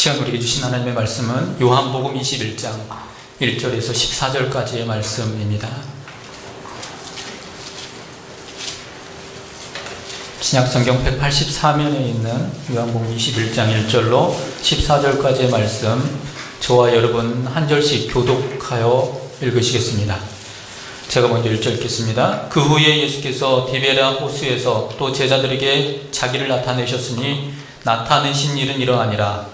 시간 우리에게 주신 하나님의 말씀은 요한복음 21장 1절에서 14절까지의 말씀입니다. 신약성경 184면에 있는 요한복음 21장 1절로 14절까지의 말씀, 저와 여러분 한 절씩 교독하여 읽으시겠습니다. 제가 먼저 1절 읽겠습니다. 그 후에 예수께서 디베랴 호수에서 또 제자들에게 자기를 나타내셨으니 나타내신 일은 이러하니라.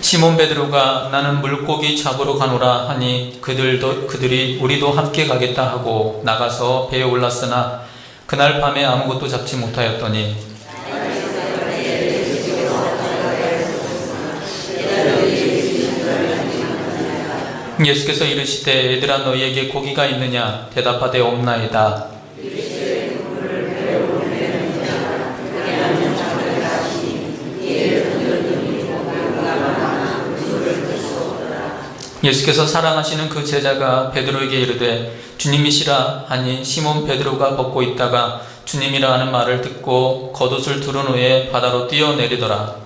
시몬 베드로가 나는 물고기 잡으러 가노라 하니 그들이 우리도 함께 가겠다 하고 나가서 배에 올랐으나 그날 밤에 아무것도 잡지 못하였더니 예수께서 이르시되 얘들아 너희에게 고기가 있느냐 대답하되 없나이다. 예수께서 사랑하시는 그 제자가 베드로에게 이르되 주님이시라 하니 시몬 베드로가 벗고 있다가 주님이라 하는 말을 듣고 겉옷을 두른 후에 바다로 뛰어내리더라.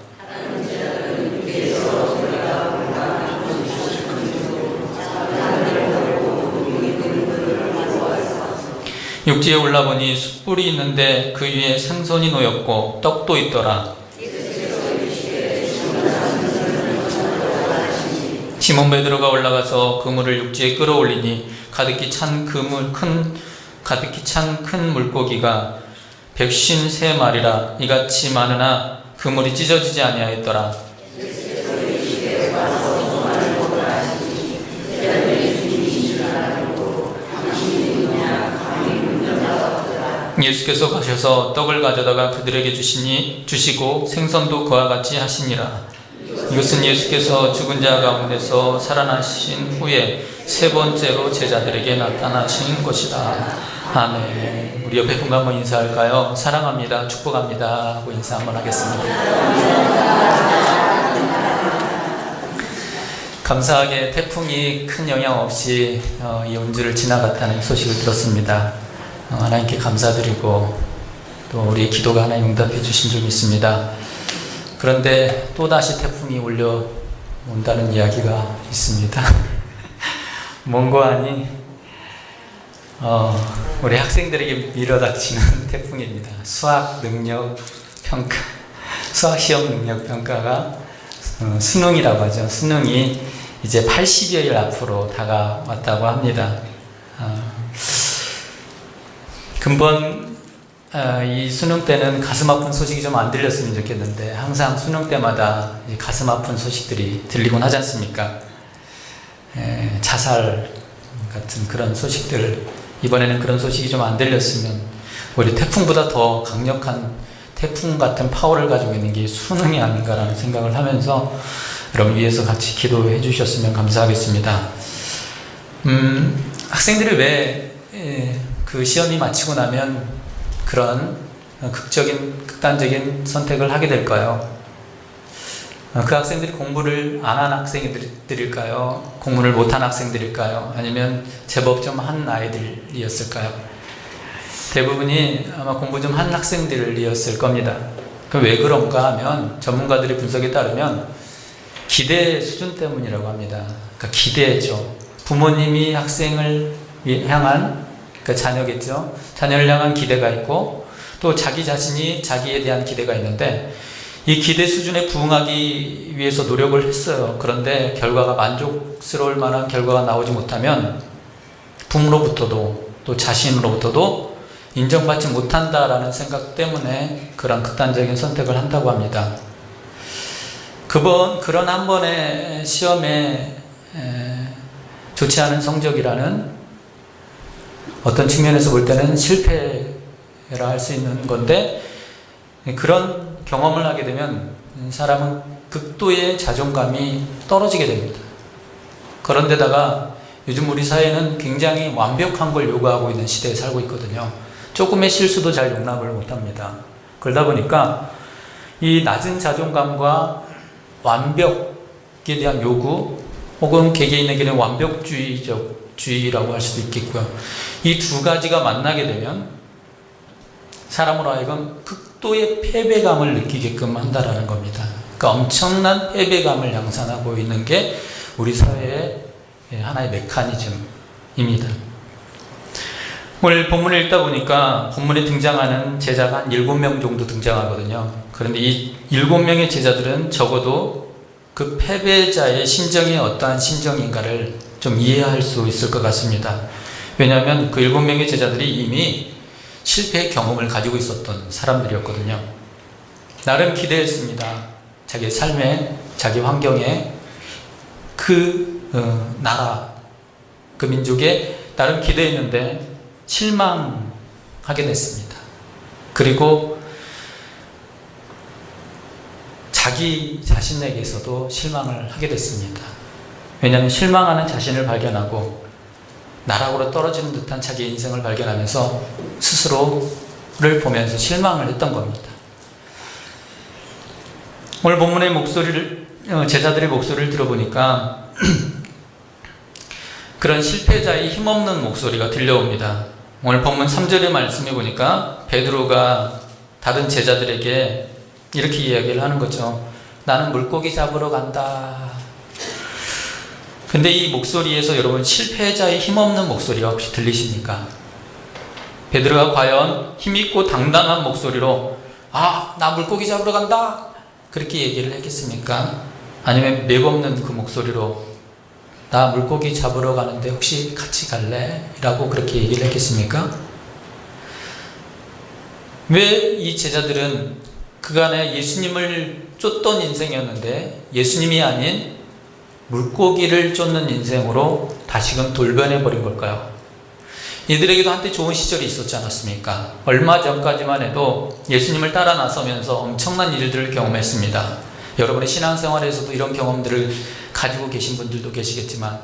육지에 올라보니 숯불이 있는데 그 위에 생선이 놓였고 떡도 있더라. 시몬 베드로가 올라가서 그물을 육지에 끌어올리니 가득히 찬 큰 물고기가 153마리라 이같이 많으나 그물이 찢어지지 아니하였더라. 예수께서 가셔서 떡을 가져다가 그들에게 주시고 생선도 그와 같이 하시니라. 이것은 예수께서 죽은 자 가운데서 살아나신 후에 세 번째로 제자들에게 나타나신 것이다. 아멘. 우리 옆에 분과 한번 인사할까요? 사랑합니다, 축복합니다 하고 인사 한번 하겠습니다. 감사하게 태풍이 큰 영향 없이 이 온주를 지나갔다는 소식을 들었습니다. 하나님께 감사드리고 또 우리의 기도가 하나님 응답해 주신 적이 있습니다. 그런데 또다시 태풍이 올려온다는 이야기가 있습니다. 뭔고 하니 우리 학생들에게 밀어닥치는 태풍입니다. 수학 시험 능력 평가가 수능이라고 하죠. 수능이 이제 80여일 앞으로 다가왔다고 합니다. 근본 이 수능 때는 가슴 아픈 소식이 좀 안 들렸으면 좋겠는데 항상 수능 때마다 가슴 아픈 소식들이 들리곤 하지 않습니까? 자살 같은 그런 소식들, 이번에는 그런 소식이 좀 안 들렸으면 우리 태풍보다 더 강력한 태풍 같은 파워를 가지고 있는 게 수능이 아닌가라는 생각을 하면서 여러분 위해서 같이 기도해 주셨으면 감사하겠습니다. 학생들이 왜 그 시험이 마치고 나면 그런 극단적인 선택을 하게 될까요? 그 학생들이 공부를 안 한 학생들일까요? 공부를 못한 학생들일까요? 아니면 제법 좀 한 아이들이었을까요? 대부분이 아마 공부 좀 한 학생들이었을 겁니다. 왜 그런가 하면 전문가들의 분석에 따르면 기대 수준 때문이라고 합니다. 그러니까 기대죠. 부모님이 학생을 향한 자녀겠죠. 자녀를 향한 기대가 있고 또 자기 자신이 자기에 대한 기대가 있는데 이 기대 수준에 부응하기 위해서 노력을 했어요. 그런데 결과가 만족스러울 만한 결과가 나오지 못하면 부모로부터도 또 자신으로부터도 인정받지 못한다라는 생각 때문에 그런 극단적인 선택을 한다고 합니다. 그런 한 번의 시험에 좋지 않은 성적이라는 어떤 측면에서 볼 때는 실패라 할 수 있는 건데 그런 경험을 하게 되면 사람은 극도의 자존감이 떨어지게 됩니다. 그런데다가 요즘 우리 사회는 굉장히 완벽한 걸 요구하고 있는 시대에 살고 있거든요. 조금의 실수도 잘 용납을 못합니다. 그러다 보니까 이 낮은 자존감과 완벽에 대한 요구 혹은 개개인에게는 완벽주의적 자기주의라고 할 수도 있겠고요. 이 두 가지가 만나게 되면 사람으로 하여금 극도의 패배감을 느끼게끔 한다라는 겁니다. 그러니까 엄청난 패배감을 양산하고 있는 게 우리 사회의 하나의 메커니즘입니다. 오늘 본문을 읽다 보니까 본문에 등장하는 제자가 한 7명 정도 등장하거든요. 그런데 이 7명의 제자들은 적어도 그 패배자의 심정이 어떠한 심정인가를 좀 이해할 수 있을 것 같습니다. 왜냐하면 그 7명의 제자들이 이미 실패의 경험을 가지고 있었던 사람들이었거든요. 나름 기대했습니다. 자기 삶에, 자기 환경에, 그 나라, 그 민족에 나름 기대했는데 실망하게 됐습니다. 그리고 자기 자신에게서도 실망을 하게 됐습니다. 왜냐하면 실망하는 자신을 발견하고 나락으로 떨어지는 듯한 자기 인생을 발견하면서 스스로를 보면서 실망을 했던 겁니다. 오늘 본문의 목소리를, 제자들의 목소리를 들어보니까 그런 실패자의 힘없는 목소리가 들려옵니다. 오늘 본문 3절의 말씀해 보니까 베드로가 다른 제자들에게 이렇게 이야기를 하는 거죠. 나는 물고기 잡으러 간다. 근데 이 목소리에서 여러분 실패자의 힘없는 목소리가 혹시 들리십니까? 베드로가 과연 힘있고 당당한 목소리로 나 물고기 잡으러 간다 그렇게 얘기를 했겠습니까? 아니면 맥없는 그 목소리로 나 물고기 잡으러 가는데 혹시 같이 갈래? 라고 그렇게 얘기를 했겠습니까? 왜 이 제자들은 그간에 예수님을 쫓던 인생이었는데 예수님이 아닌 물고기를 쫓는 인생으로 다시금 돌변해버린 걸까요? 이들에게도 한때 좋은 시절이 있었지 않았습니까? 얼마 전까지만 해도 예수님을 따라 나서면서 엄청난 일들을 경험했습니다. 여러분의 신앙생활에서도 이런 경험들을 가지고 계신 분들도 계시겠지만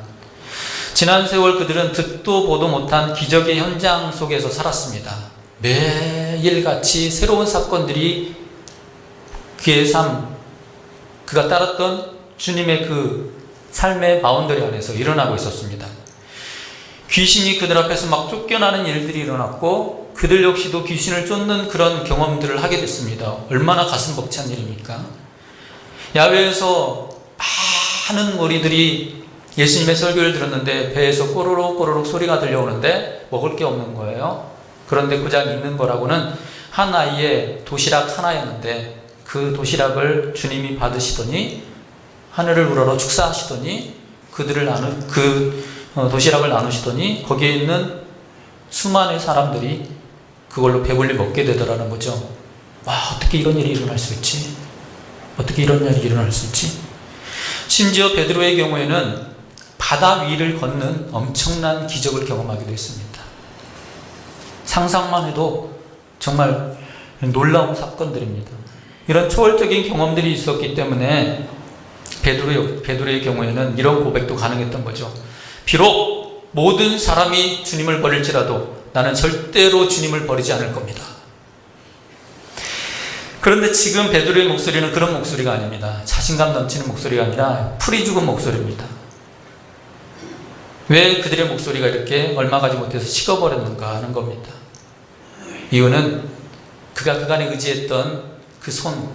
지난 세월 그들은 듣도 보도 못한 기적의 현장 속에서 살았습니다. 매일같이 새로운 사건들이 그의 삶, 그가 따랐던 주님의 그 삶의 바운더리 안에서 일어나고 있었습니다. 귀신이 그들 앞에서 막 쫓겨나는 일들이 일어났고 그들 역시도 귀신을 쫓는 그런 경험들을 하게 됐습니다. 얼마나 가슴 벅찬 일입니까? 야외에서 많은 무리들이 예수님의 설교를 들었는데 배에서 꼬르륵 꼬르륵 소리가 들려오는데 먹을 게 없는 거예요. 그런데 고작 있는 거라고는 한 아이의 도시락 하나였는데 그 도시락을 주님이 받으시더니 하늘을 우러러 축사하시더니 도시락을 나누시더니 거기에 있는 수많은 사람들이 그걸로 배불리 먹게 되더라는 거죠. 어떻게 이런 일이 일어날 수 있지? 어떻게 이런 일이 일어날 수 있지? 심지어 베드로의 경우에는 바다 위를 걷는 엄청난 기적을 경험하기도 했습니다. 상상만 해도 정말 놀라운 사건들입니다. 이런 초월적인 경험들이 있었기 때문에 베드로의 경우에는 이런 고백도 가능했던 거죠. 비록 모든 사람이 주님을 버릴지라도 나는 절대로 주님을 버리지 않을 겁니다. 그런데 지금 베드로의 목소리는 그런 목소리가 아닙니다. 자신감 넘치는 목소리가 아니라 풀이 죽은 목소리입니다. 왜 그들의 목소리가 이렇게 얼마 가지 못해서 식어버렸는가 하는 겁니다. 이유는 그가 그간에 의지했던 그 손,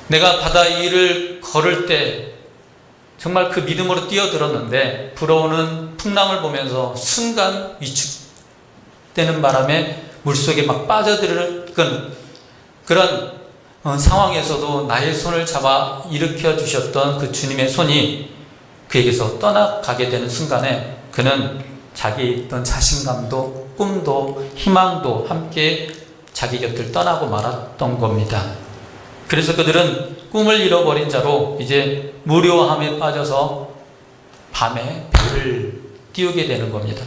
내가 바다 위를 걸을 때 정말 그 믿음으로 뛰어들었는데 불어오는 풍랑을 보면서 순간 위축되는 바람에 물속에 막 빠져들은 그런 상황에서도 나의 손을 잡아 일으켜 주셨던 그 주님의 손이 그에게서 떠나가게 되는 순간에 그는 자기에 있던 자신감도 꿈도 희망도 함께 자기 곁을 떠나고 말았던 겁니다. 그래서 그들은 꿈을 잃어버린 자로 이제 무료함에 빠져서 밤에 배를 띄우게 되는 겁니다.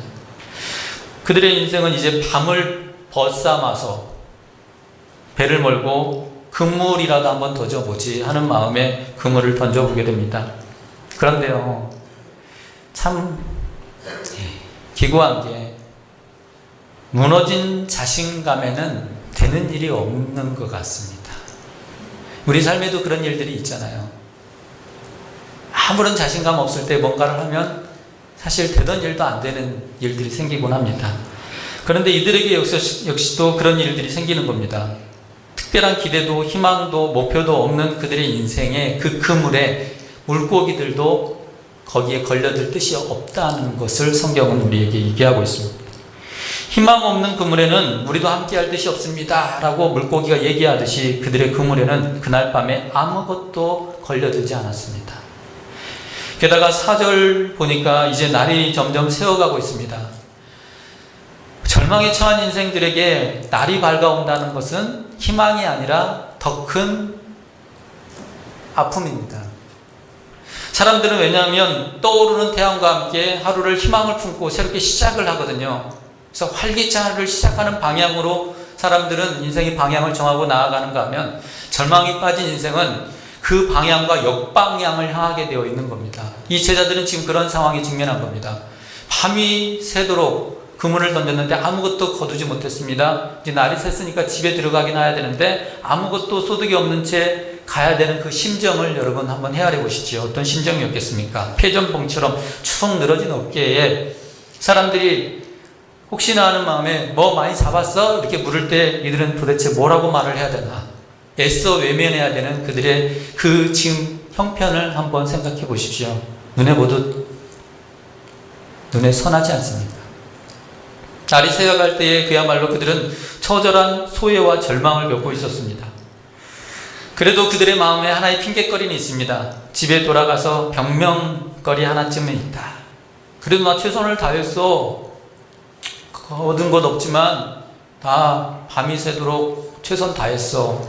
그들의 인생은 이제 밤을 벗삼아서 배를 몰고 그물이라도 한번 던져보지 하는 마음에 그물을 던져보게 됩니다. 그런데요, 참 기구한 게 무너진 자신감에는 되는 일이 없는 것 같습니다. 우리 삶에도 그런 일들이 있잖아요. 아무런 자신감 없을 때 뭔가를 하면 사실 되던 일도 안 되는 일들이 생기곤 합니다. 그런데 이들에게 역시도 그런 일들이 생기는 겁니다. 특별한 기대도 희망도 목표도 없는 그들의 인생의 그 그물에 물고기들도 거기에 걸려들 뜻이 없다는 것을 성경은 우리에게 얘기하고 있습니다. 희망 없는 그물에는 우리도 함께할 뜻이 없습니다 라고 물고기가 얘기하듯이 그들의 그물에는 그날 밤에 아무것도 걸려들지 않았습니다. 게다가 4절 보니까 이제 날이 점점 새어가고 있습니다. 절망에 처한 인생들에게 날이 밝아온다는 것은 희망이 아니라 더 큰 아픔입니다. 사람들은 왜냐하면 떠오르는 태양과 함께 하루를 희망을 품고 새롭게 시작을 하거든요. 그래서 활기차를 시작하는 방향으로 사람들은 인생의 방향을 정하고 나아가는가 하면 절망에 빠진 인생은 그 방향과 역방향을 향하게 되어 있는 겁니다. 이 제자들은 지금 그런 상황에 직면한 겁니다. 밤이 새도록 그물을 던졌는데 아무것도 거두지 못했습니다. 이제 날이 샜으니까 집에 들어가긴 해야 되는데 아무것도 소득이 없는 채 가야 되는 그 심정을 여러분 한번 헤아려 보시죠. 어떤 심정이었겠습니까? 폐전봉처럼 축 늘어진 어깨에 사람들이 혹시나 하는 마음에 뭐 많이 잡았어? 이렇게 물을 때 이들은 도대체 뭐라고 말을 해야 되나? 애써 외면해야 되는 그들의 그 지금 형편을 한번 생각해 보십시오. 눈에 보듯 눈에 선하지 않습니까? 날이 새어갈 때에 그야말로 그들은 처절한 소외와 절망을 겪고 있었습니다. 그래도 그들의 마음에 하나의 핑곗거리는 있습니다. 집에 돌아가서 변명거리 하나쯤은 있다. 그래도 나 최선을 다했어. 얻은 것 없지만 다 밤이 새도록 최선 다했어.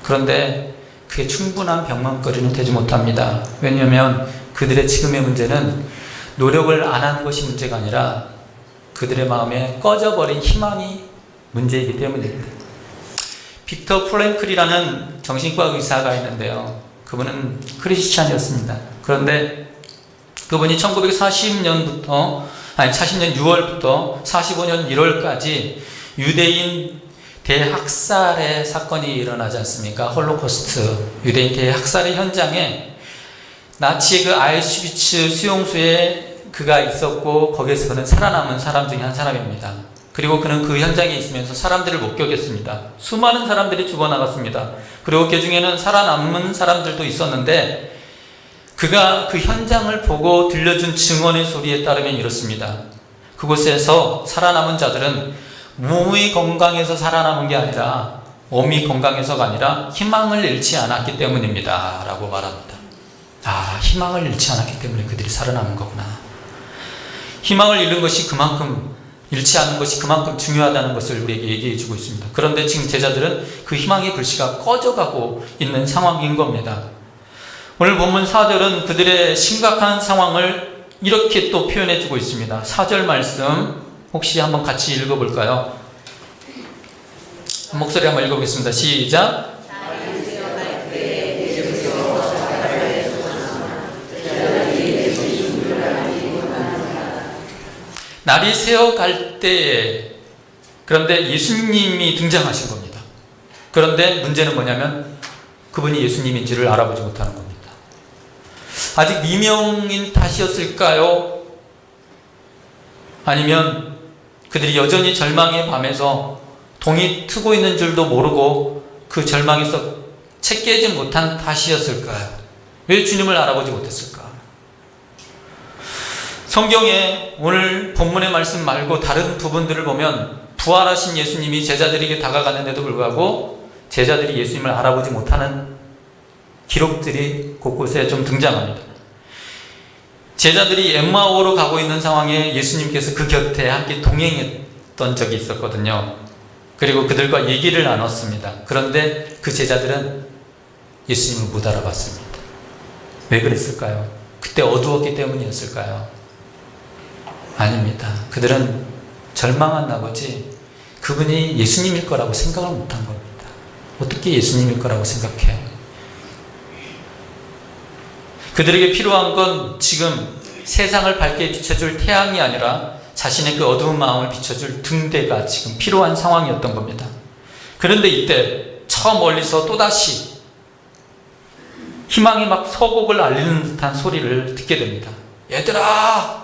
그런데 그게 충분한 변명거리는 되지 못합니다. 왜냐하면 그들의 지금의 문제는 노력을 안 한 것이 문제가 아니라 그들의 마음에 꺼져버린 희망이 문제이기 때문입니다. 빅터 프랭클이라는 정신과 의사가 있는데요. 그분은 크리스찬이었습니다. 그런데 그분이 1940년 6월부터 45년 1월까지 유대인 대학살의 사건이 일어나지 않습니까? 홀로코스트 유대인 대학살의 현장에 나치의 그 아우슈비츠 수용소에 그가 있었고 거기에서 그는 살아남은 사람 중에 한 사람입니다. 그리고 그는 그 현장에 있으면서 사람들을 목격했습니다. 수많은 사람들이 죽어나갔습니다. 그리고 그 중에는 살아남은 사람들도 있었는데 그가 그 현장을 보고 들려준 증언의 소리에 따르면 이렇습니다. 그곳에서 살아남은 자들은 몸이 건강해서 살아남은 게 아니라 몸이 건강해서가 아니라 희망을 잃지 않았기 때문입니다 라고 말합니다. 아, 희망을 잃지 않았기 때문에 그들이 살아남은 거구나. 희망을 잃는 것이 그만큼 잃지 않은 것이 그만큼 중요하다는 것을 우리에게 얘기해 주고 있습니다. 그런데 지금 제자들은 그 희망의 불씨가 꺼져가고 있는 상황인 겁니다. 오늘 본문 4절은 그들의 심각한 상황을 이렇게 또 표현해 주고 있습니다. 4절 말씀 혹시 한번 같이 읽어볼까요? 목소리 한번 읽어보겠습니다. 시작. 날이 새어갈 때에 그런데 예수님이 등장하신 겁니다. 그런데 문제는 뭐냐면 그분이 예수님인지를 알아보지 못하는 겁니다. 아직 미명인 탓이었을까요? 아니면 그들이 여전히 절망의 밤에서 동이 트고 있는 줄도 모르고 그 절망에서 채 깨지 못한 탓이었을까요? 왜 주님을 알아보지 못했을까? 성경에 오늘 본문의 말씀 말고 다른 부분들을 보면 부활하신 예수님이 제자들에게 다가가는데도 불구하고 제자들이 예수님을 알아보지 못하는 기록들이 곳곳에 좀 등장합니다. 제자들이 엠마오로 가고 있는 상황에 예수님께서 그 곁에 함께 동행했던 적이 있었거든요. 그리고 그들과 얘기를 나눴습니다. 그런데 그 제자들은 예수님을 못 알아봤습니다. 왜 그랬을까요? 그때 어두웠기 때문이었을까요? 아닙니다. 그들은 절망한 나머지 그분이 예수님일 거라고 생각을 못한 겁니다. 어떻게 예수님일 거라고 생각해? 그들에게 필요한 건 지금 세상을 밝게 비춰줄 태양이 아니라 자신의 그 어두운 마음을 비춰줄 등대가 지금 필요한 상황이었던 겁니다. 그런데 이때 저 멀리서 또다시 희망의 막 서곡을 알리는 듯한 소리를 듣게 됩니다. 얘들아,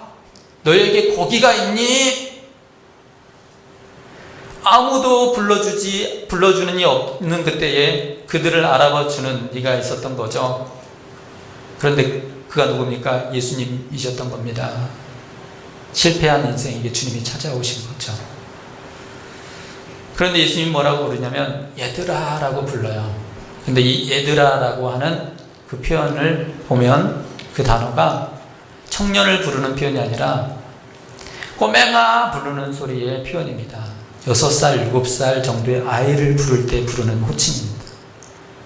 너에게 고기가 있니? 아무도 불러주는 이 없는 그때에 그들을 알아봐주는 네가 있었던 거죠. 그런데 그가 누굽니까? 예수님이셨던 겁니다. 실패한 인생에게 주님이 찾아오신 거죠. 그런데 예수님이 뭐라고 부르냐면 얘들아 라고 불러요. 근데 이 얘들아 라고 하는 그 표현을 보면 그 단어가 청년을 부르는 표현이 아니라 꼬맹아 부르는 소리의 표현입니다. 6살, 7살 정도의 아이를 부를 때 부르는 호칭입니다.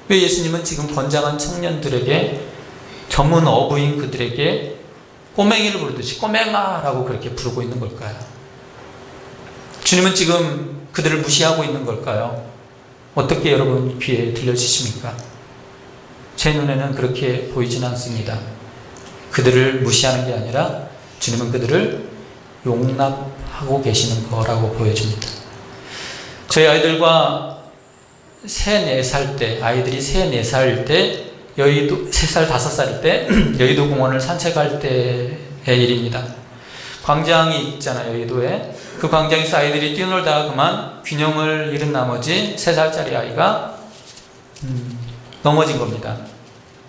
왜 예수님은 지금 건장한 청년들에게, 전문 어부인 그들에게 꼬맹이를 부르듯이 꼬맹아 라고 그렇게 부르고 있는 걸까요? 주님은 지금 그들을 무시하고 있는 걸까요? 어떻게 여러분 귀에 들려지십니까? 제 눈에는 그렇게 보이진 않습니다. 그들을 무시하는 게 아니라 주님은 그들을 용납하고 계시는 거라고 보여집니다. 저희 아이들과 3, 4살 때, 아이들이 3, 4살 때, 여의도 3살, 5살일 때 여의도 공원을 산책할 때의 일입니다. 광장이 있잖아요, 여의도에. 그 광장에서 아이들이 뛰어놀다가 그만 균형을 잃은 나머지 3살짜리 아이가 넘어진 겁니다.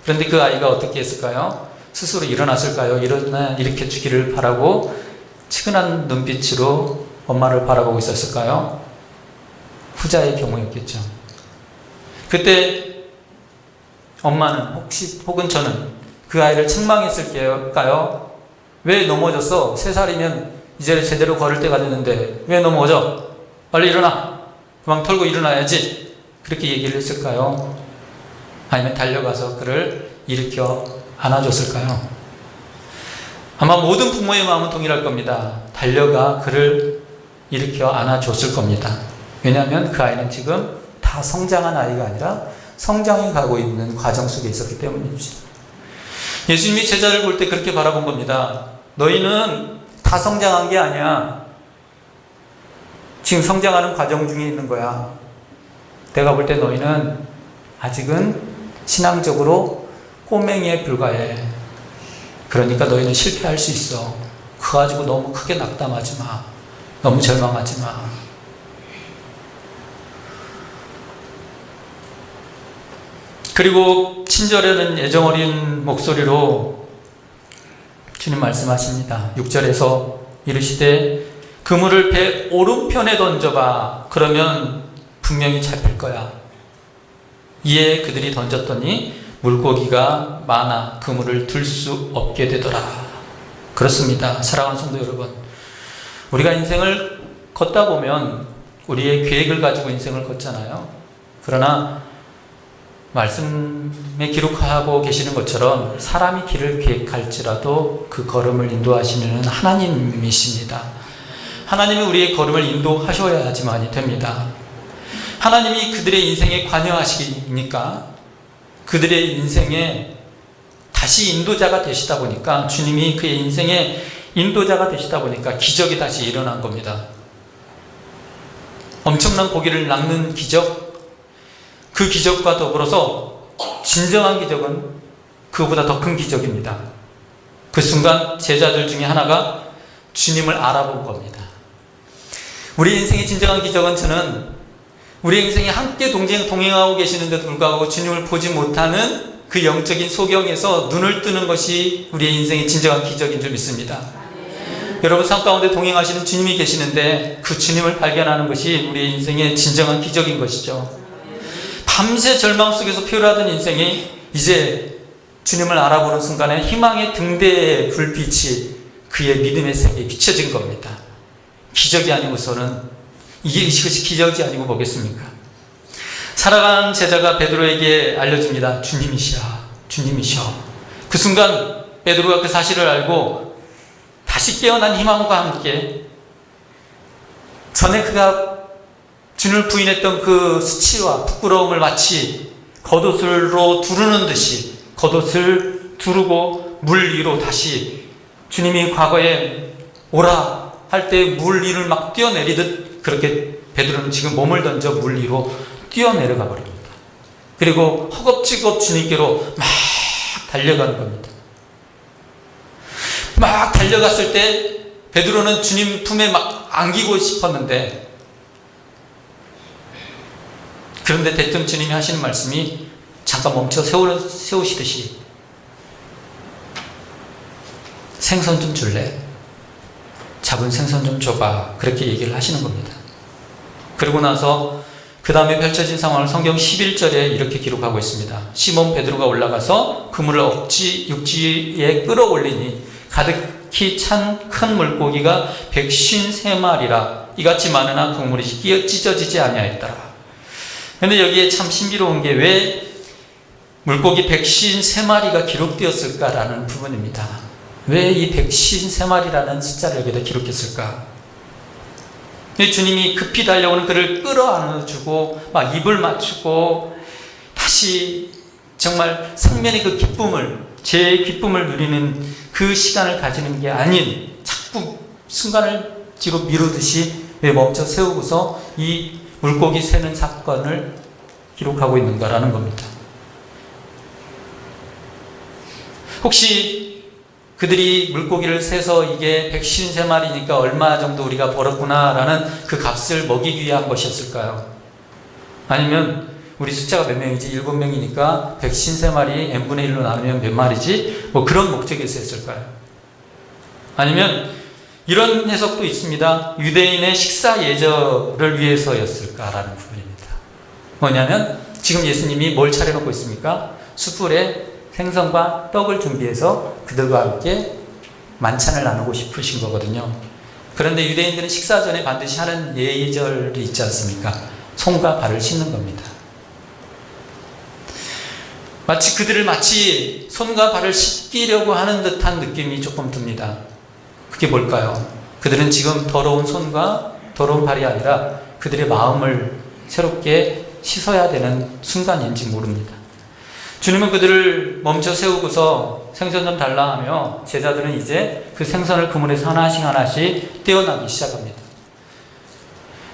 그런데 그 아이가 어떻게 했을까요? 스스로 일어났을까요? 일으켜 주기를 바라고 치근한 눈빛으로 엄마를 바라보고 있었을까요? 후자의 경우였겠죠. 그때 엄마는 혹은 저는 그 아이를 책망했을까요? 왜 넘어졌어? 3살이면 이제 제대로 걸을 때가 됐는데 왜 넘어져? 빨리 일어나! 그만 털고 일어나야지! 그렇게 얘기를 했을까요? 아니면 달려가서 그를 일으켜 안아줬을까요? 아마 모든 부모의 마음은 동일할 겁니다. 달려가 그를 일으켜 안아줬을 겁니다. 왜냐하면 그 아이는 지금 다 성장한 아이가 아니라 성장해 가고 있는 과정 속에 있었기 때문이죠. 예수님이 제자를 볼 때 그렇게 바라본 겁니다. 너희는 다 성장한 게 아니야. 지금 성장하는 과정 중에 있는 거야. 내가 볼 때 너희는 아직은 신앙적으로 꼬맹이에 불과해. 그러니까 너희는 실패할 수 있어. 그거 가지고 너무 크게 낙담하지 마. 너무 절망하지 마. 그리고 친절하는 애정 어린 목소리로 주님 말씀하십니다. 6절에서 이르시되 그물을 배 오른편에 던져봐. 그러면 분명히 잡힐 거야. 이에 그들이 던졌더니 물고기가 많아 그물을 들 수 없게 되더라. 그렇습니다. 사랑하는 성도 여러분, 우리가 인생을 걷다 보면 우리의 계획을 가지고 인생을 걷잖아요. 그러나 말씀에 기록하고 계시는 것처럼 사람이 길을 계획할지라도 그 걸음을 인도하시는 하나님이십니다. 하나님이 우리의 걸음을 인도하셔야지만이 됩니다. 하나님이 그들의 인생에 관여하시니까 그들의 인생에 다시 인도자가 되시다 보니까, 주님이 그의 인생의 인도자가 되시다 보니까 기적이 다시 일어난 겁니다. 엄청난 고기를 낚는 기적, 그 기적과 더불어서 진정한 기적은 그보다 더 큰 기적입니다. 그 순간 제자들 중에 하나가 주님을 알아본 겁니다. 우리 인생의 진정한 기적은, 저는 우리 인생에 함께 동행하고 계시는데도 불구하고 주님을 보지 못하는 그 영적인 소경에서 눈을 뜨는 것이 우리의 인생의 진정한 기적인 줄 믿습니다. 여러분 삶 가운데 동행하시는 주님이 계시는데 그 주님을 발견하는 것이 우리의 인생의 진정한 기적인 것이죠. 밤새 절망 속에서 피어나던 인생이 이제 주님을 알아보는 순간에 희망의 등대의 불빛이 그의 믿음의 세계에 비춰진 겁니다. 기적이 아니고서는, 이것이 기적이 아니고 뭐겠습니까? 살아가는 제자가 베드로에게 알려줍니다. 주님이시여, 주님이시여. 그 순간 베드로가 그 사실을 알고 다시 깨어난 희망과 함께 전에 그가 주님을 부인했던 그 수치와 부끄러움을 마치 겉옷으로 두르는 듯이 겉옷을 두르고 물 위로 다시, 주님이 과거에 오라 할 때 물 위를 막 뛰어내리듯 그렇게 베드로는 지금 몸을 던져 물 위로 뛰어내려가 버립니다. 그리고 허겁지겁 주님께로 막 달려가는 겁니다. 막 달려갔을 때 베드로는 주님 품에 막 안기고 싶었는데, 그런데 대뜸 주님이 하시는 말씀이 잠깐 멈춰 세우시듯이 생선 좀 줄래? 잡은 생선 좀 줘봐. 그렇게 얘기를 하시는 겁니다. 그러고 나서 그 다음에 펼쳐진 상황을 성경 11절에 이렇게 기록하고 있습니다. 시몬 베드로가 올라가서 그물을 육지에 끌어올리니 가득히 찬 큰 물고기가 153마리라 이같이 많으나 그물이 찢어지지 아니하였더라. 그런데 여기에 참 신비로운 게 왜 물고기 153마리가 기록되었을까라는 부분입니다. 왜 이 153마리라는 숫자를 여기다 기록했을까? 주님이 급히 달려오는 그를 끌어안아주고 막 입을 맞추고 다시 정말 생명의 그 기쁨을, 제 기쁨을 누리는 그 시간을 가지는 게 아닌 자꾸 순간을 뒤로 미루듯이 왜 멈춰 세우고서 이 물고기 세는 사건을 기록하고 있는가라는 겁니다. 혹시 그들이 물고기를 세서 이게 153마리니까 얼마 정도 우리가 벌었구나라는 그 값을 먹이기 위한 것이었을까요? 아니면 우리 숫자가 몇 명이지? 7명이니까 153마리 n분의 1로 나누면 몇 마리지? 뭐 그런 목적에서 했을까요? 아니면 이런 해석도 있습니다. 유대인의 식사 예절을 위해서였을까라는 부분입니다. 뭐냐면 지금 예수님이 뭘 차려놓고 있습니까? 숯불에 생선과 떡을 준비해서 그들과 함께 만찬을 나누고 싶으신 거거든요. 그런데 유대인들은 식사 전에 반드시 하는 예절이 있지 않습니까? 손과 발을 씻는 겁니다. 마치 그들을 손과 발을 씻기려고 하는 듯한 느낌이 조금 듭니다. 그게 뭘까요? 그들은 지금 더러운 손과 더러운 발이 아니라 그들의 마음을 새롭게 씻어야 되는 순간인지 모릅니다. 주님은 그들을 멈춰 세우고서 생선 좀 달라 하며 제자들은 이제 그 생선을 그물에서 하나씩 떼어나기 시작합니다.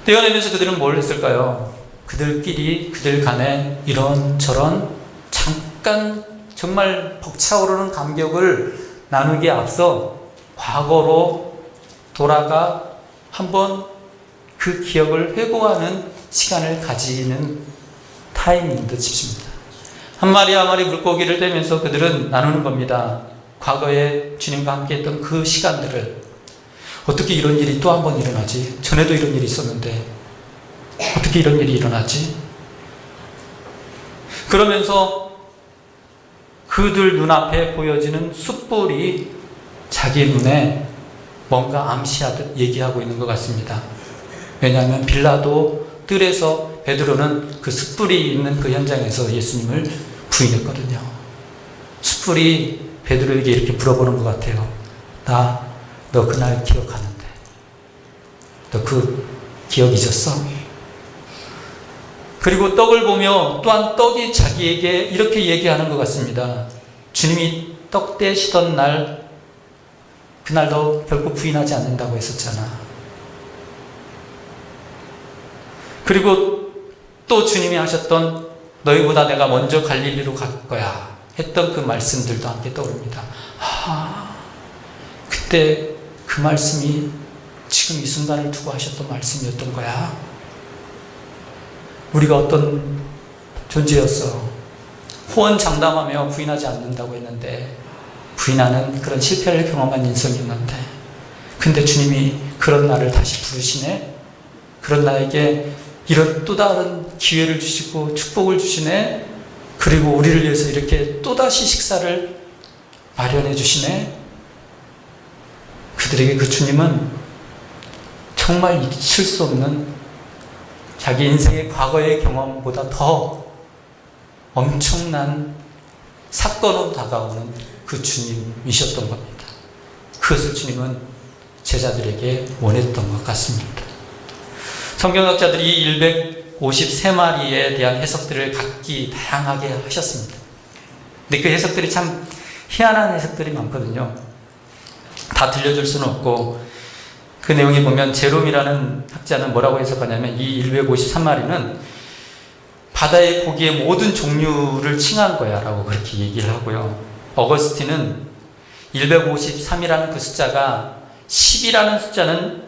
떼어내면서 그들은 뭘 했을까요? 그들 간에 이런저런 잠깐 정말 벅차오르는 감격을 나누기에 앞서 과거로 돌아가 한번 그 기억을 회고하는 시간을 가지는 타임인 듯 싶습니다. 한 마리 한 마리 물고기를 떼면서 그들은 나누는 겁니다. 과거에 주님과 함께 했던 그 시간들을. 어떻게 이런 일이 또 한 번 일어나지? 전에도 이런 일이 있었는데 어떻게 이런 일이 일어나지? 그러면서 그들 눈앞에 보여지는 숯불이 자기 눈에 뭔가 암시하듯 얘기하고 있는 것 같습니다. 왜냐하면 빌라도 뜰에서 베드로는 그 숯불이 있는 그 현장에서 예수님을 부인했거든요. 숯불이 베드로에게 이렇게 물어보는 것 같아요. 너 그날 기억하는데 너 그 기억 잊었어? 그리고 떡을 보며 또한 떡이 자기에게 이렇게 얘기하는 것 같습니다. 주님이 떡 떼시던 날, 그날 너 결코 부인하지 않는다고 했었잖아. 그리고 또 주님이 하셨던 너희보다 내가 먼저 갈릴리로 갈 거야 했던 그 말씀들도 함께 떠오릅니다. 그때 그 말씀이 지금 이 순간을 두고 하셨던 말씀이었던 거야. 우리가 어떤 존재였어. 호언장담하며 부인하지 않는다고 했는데 부인하는 그런 실패를 경험한 인생이었는데 근데 주님이 그런 나를 다시 부르시네. 그런 나에게 이런 또 다른 기회를 주시고 축복을 주시네. 그리고 우리를 위해서 이렇게 또다시 식사를 마련해 주시네. 그들에게 그 주님은 정말 잊을 수 없는 자기 인생의 과거의 경험보다 더 엄청난 사건으로 다가오는 그 주님이셨던 겁니다. 그것을 주님은 제자들에게 원했던 것 같습니다. 성경학자들이 153마리에 대한 해석들을 각기 다양하게 하셨습니다. 근데 그 해석들이 참 희한한 해석들이 많거든요. 다 들려줄 수는 없고 그 내용에 보면 제롬이라는 학자는 뭐라고 해석하냐면 이 153마리는 바다의 고기의 모든 종류를 칭한 거야 라고 그렇게 얘기를 하고요. 어거스틴은 153이라는 그 숫자가 10이라는 숫자는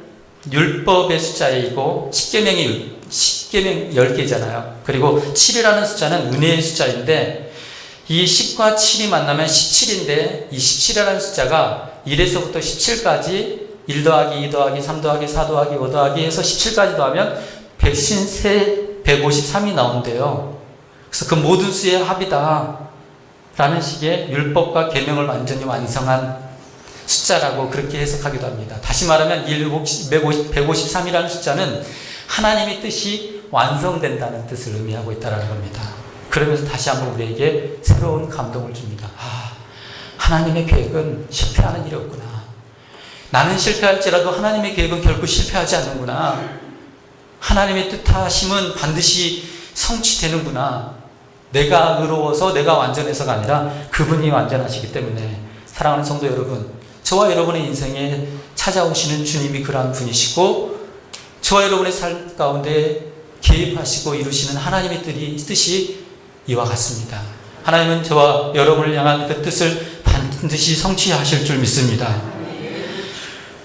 율법의 숫자이고 10계명 10개잖아요. 그리고 7이라는 숫자는 은혜의 숫자인데 이 10과 7이 만나면 17인데 이 17이라는 숫자가 1에서부터 17까지 1 더하기 2 더하기 3 더하기 4 더하기 5 더하기 해서 17까지 더하면 153이 나온대요. 그래서 그 모든 수의 합이다 라는 식의 율법과 계명을 완전히 완성한 숫자라고 그렇게 해석하기도 합니다. 다시 말하면 153이라는 숫자는 하나님의 뜻이 완성된다는 뜻을 의미하고 있다는 겁니다. 그러면서 다시 한번 우리에게 새로운 감동을 줍니다. 하나님의 계획은 실패하는 일이 없구나. 나는 실패할지라도 하나님의 계획은 결코 실패하지 않는구나. 하나님의 뜻하심은 반드시 성취되는구나. 내가 의로워서 내가 완전해서가 아니라 그분이 완전하시기 때문에 사랑하는 성도 여러분, 저와 여러분의 인생에 찾아오시는 주님이 그러한 분이시고 저와 여러분의 삶 가운데 개입하시고 이루시는 하나님의 뜻이 이와 같습니다. 하나님은 저와 여러분을 향한 그 뜻을 반드시 성취하실 줄 믿습니다.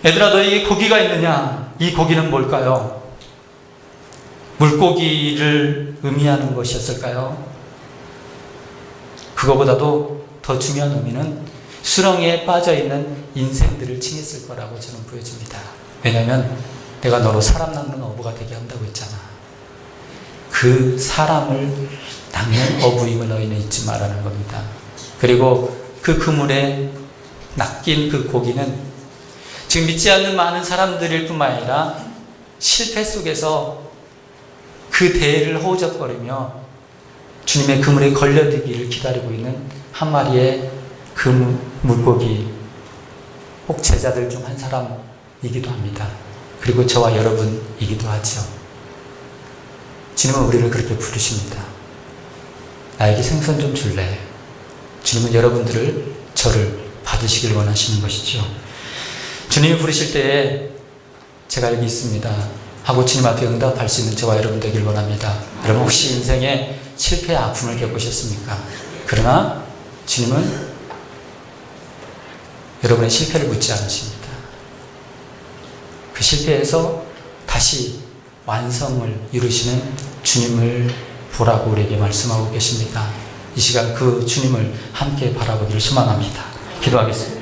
얘들아, 너에게 고기가 있느냐? 이 고기는 뭘까요? 물고기를 의미하는 것이었을까요? 그거보다도 더 중요한 의미는 수렁에 빠져있는 인생들을 칭했을 거라고 저는 보여집니다. 왜냐하면 내가 너로 사람 낚는 어부가 되게 한다고 했잖아. 그 사람을 낚는 어부임을 너희는 잊지 말라는 겁니다. 그리고 그 그물에 낚인 그 고기는 지금 믿지 않는 많은 사람들일 뿐만 아니라 실패 속에서 그 대를 허우적거리며 주님의 그물에 걸려들기를 기다리고 있는 한 마리의 그 물고기, 꼭 제자들 중 한 사람이기도 합니다. 그리고 저와 여러분이기도 하죠. 주님은 우리를 그렇게 부르십니다. 나에게 생선 좀 줄래? 주님은 여러분들을, 저를 받으시길 원하시는 것이죠. 주님이 부르실 때에 제가 여기 있습니다 하고 주님 앞에 응답할 수 있는 저와 여러분 되길 원합니다. 여러분 혹시 인생에 실패의 아픔을 겪으셨습니까? 그러나 주님은 여러분의 실패를 묻지 않으십니다. 그 실패에서 다시 완성을 이루시는 주님을 보라고 우리에게 말씀하고 계십니다. 이 시간 그 주님을 함께 바라보기를 소망합니다. 기도하겠습니다.